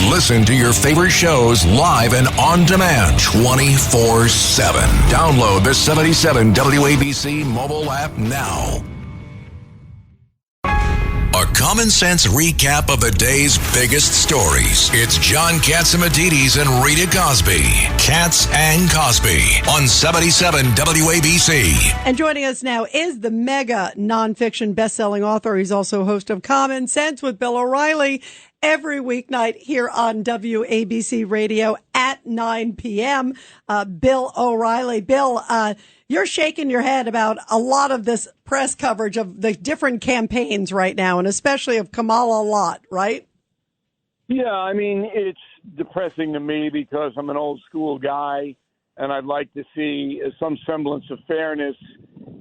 Listen to your favorite shows live and on demand 24/7. Download the 77 WABC mobile app now. A common sense recap of the day's biggest stories. It's John Catsimatidis and Rita Cosby. Katz and Cosby on 77 WABC. And joining us now is the mega nonfiction best-selling author. He's also host of Common Sense with Bill O'Reilly every weeknight here on WABC Radio at 9 p.m. Bill O'Reilly. Bill, you're shaking your head about a lot of this press coverage of the different campaigns right now, and especially of Kamala a lot, right? Yeah, I mean, it's depressing to me because I'm an old school guy, and I'd like to see some semblance of fairness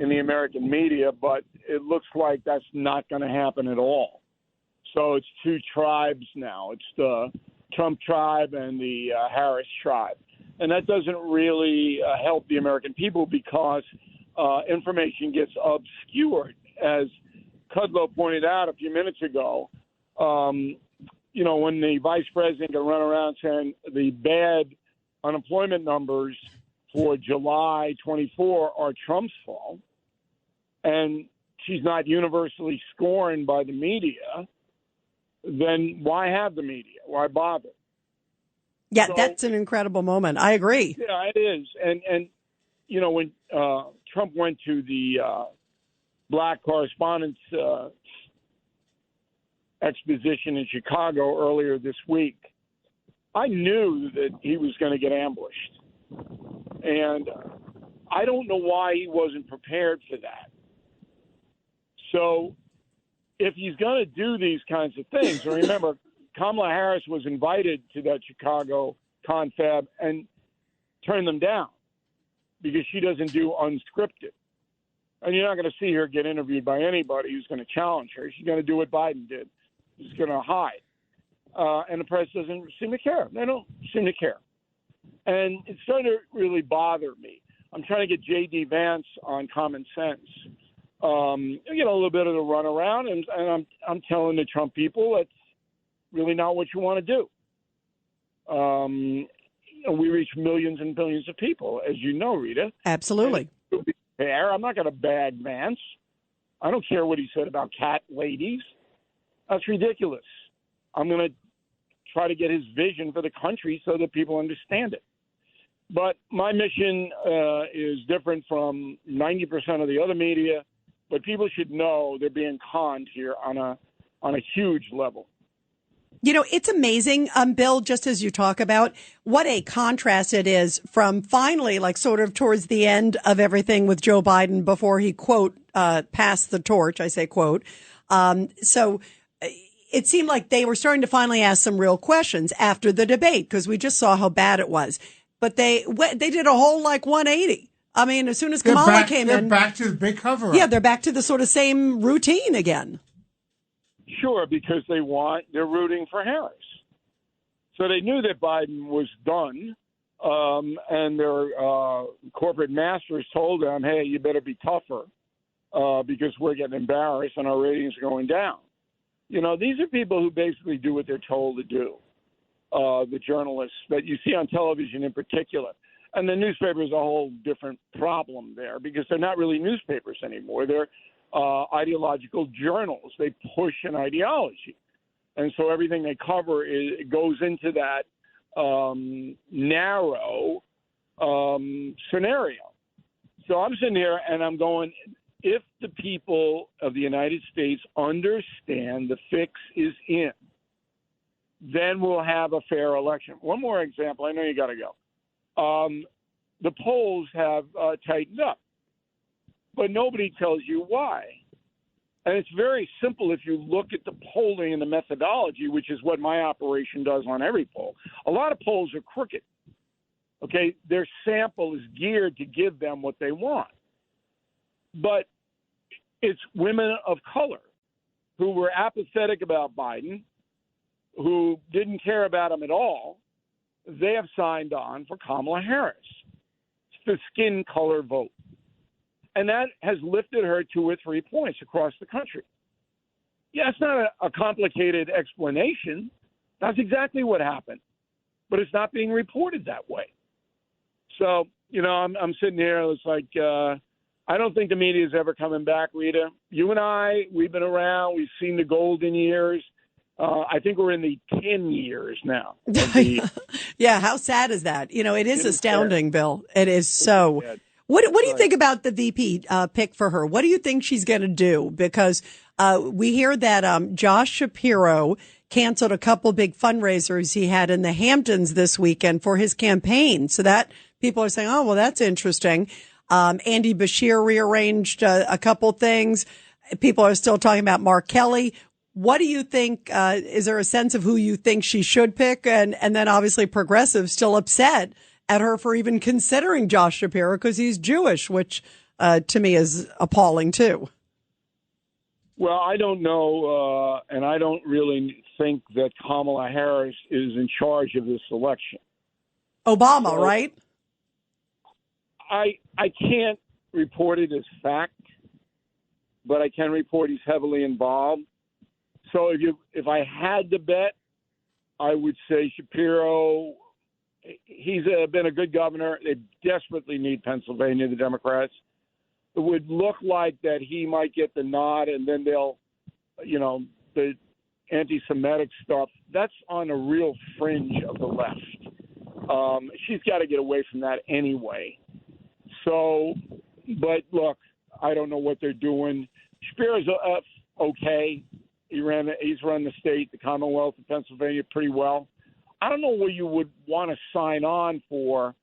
in the American media, but it looks like that's not going to happen at all. So it's two tribes now. It's the Trump tribe and the Harris tribe. And that doesn't really help the American people because information gets obscured. As Kudlow pointed out a few minutes ago, you know, when the vice president can run around saying the bad unemployment numbers for July 24 are Trump's fault, and she's not universally scorned by the media, then why have the media? Why bother? Yeah, So, that's an incredible moment. I agree. Yeah, it is. And you know, when Trump went to the Black Correspondents Exposition in Chicago earlier this week, I knew that he was going to get ambushed. And I don't know why he wasn't prepared for that. So if he's going to do these kinds of things, and remember, Kamala Harris was invited to that Chicago confab and turned them down because she doesn't do unscripted. And you're not going to see her get interviewed by anybody who's going to challenge her. She's going to do what Biden did. She's going to hide. And the press doesn't seem to care. They don't seem to care. And it's starting to really bother me. I'm trying to get J.D. Vance on Common Sense. You know, a little bit of the runaround, and I'm telling the Trump people that's really not what you want to do. We reach millions and billions of people, as you know, Rita. Absolutely. To be fair, I'm not going to bag Vance. I don't care what he said about cat ladies. That's ridiculous. I'm going to try to get his vision for the country so that people understand it. But my mission is different from 90% of the other media. But people should know they're being conned here on a huge level. You know, it's amazing, Bill, just as you talk about what a contrast it is from finally, like sort of towards the end of everything with Joe Biden before he, quote, passed the torch. I say, quote. So it seemed like they were starting to finally ask some real questions after the debate because we just saw how bad it was. But they did a whole like 180. I mean, as soon as Kamala came in. They're back to the big cover-up. Yeah, they're back to the sort of same routine again. Sure, because they're rooting for Harris. So they knew that Biden was done, and their corporate masters told them, hey, you better be tougher because we're getting embarrassed and our ratings are going down. You know, these are people who basically do what they're told to do, the journalists that you see on television in particular. And the newspaper is a whole different problem there because they're not really newspapers anymore. They're ideological journals. They push an ideology. And so everything they cover goes into that narrow scenario. So I'm sitting here and I'm going, if the people of the United States understand the fix is in, then we'll have a fair election. One more example. I know you got to go. The polls have tightened up, but nobody tells you why. And it's very simple if you look at the polling and the methodology, which is what my operation does on every poll. A lot of polls are crooked. Okay, their sample is geared to give them what they want. But it's women of color who were apathetic about Biden, who didn't care about him at all. They have signed on for Kamala Harris. It's the skin color vote. And that has lifted her 2 or 3 points across the country. Yeah, it's not a complicated explanation, That's exactly what happened. But it's not being reported that way. So, I'm sitting here. It's like, I don't think the media is ever coming back, Rita. You and I, we've been around. We've seen the golden years. I think we're in the 10 years now. Yeah, how sad is that? It is astounding, Bill. It is so. What do you think about the VP pick for her? What do you think she's going to do? Because we hear that Josh Shapiro canceled a couple big fundraisers he had in the Hamptons this weekend for his campaign. So that people are saying, oh, well, that's interesting. Andy Bashir rearranged a couple things. People are still talking about Mark Kelly. What do you think? Is there a sense of who you think she should pick? And then obviously progressives still upset at her for even considering Josh Shapiro because he's Jewish, which to me is appalling too. Well, I don't know, and I don't really think that Kamala Harris is in charge of this election. Obama, right? I can't report it as fact, but I can report he's heavily involved. So if I had to bet, I would say Shapiro. He's been a good governor. They desperately need Pennsylvania, the Democrats. It would look like that he might get the nod, and then they'll, the anti-Semitic stuff, that's on a real fringe of the left. She's got to get away from that anyway. So, but look, I don't know what they're doing. Shapiro's okay. He's run the state, the Commonwealth of Pennsylvania pretty well. I don't know where you would want to sign on for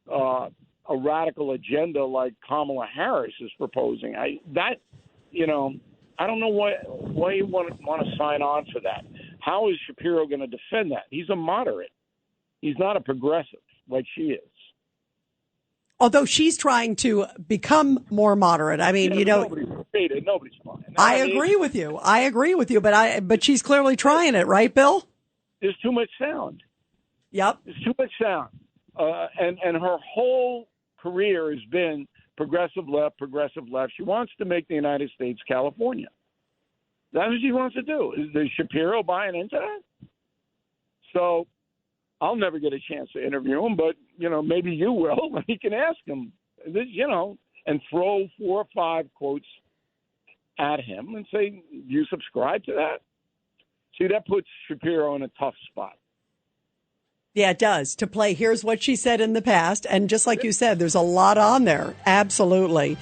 a radical agenda like Kamala Harris is proposing. I don't know why you want to sign on for that. How is Shapiro going to defend that? He's a moderate. He's not a progressive like she is. Although she's trying to become more moderate. I mean, nobody's fine. I agree with you, but she's clearly trying it, right, Bill? There's too much sound. Yep. There's too much sound. And her whole career has been progressive left. She wants to make the United States California. That's what she wants to do. Is Shapiro buying into that? So I'll never get a chance to interview him, but, maybe you will. You can ask him, and throw 4 or 5 quotes at him and say, do you subscribe to that? See, that puts Shapiro in a tough spot. Yeah, it does. To play, here's what she said in the past. And just like you said, there's a lot on there. Absolutely.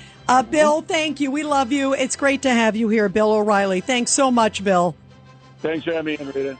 Bill, thank you. We love you. It's great to have you here, Bill O'Reilly. Thanks so much, Bill. Thanks for having me, Rita.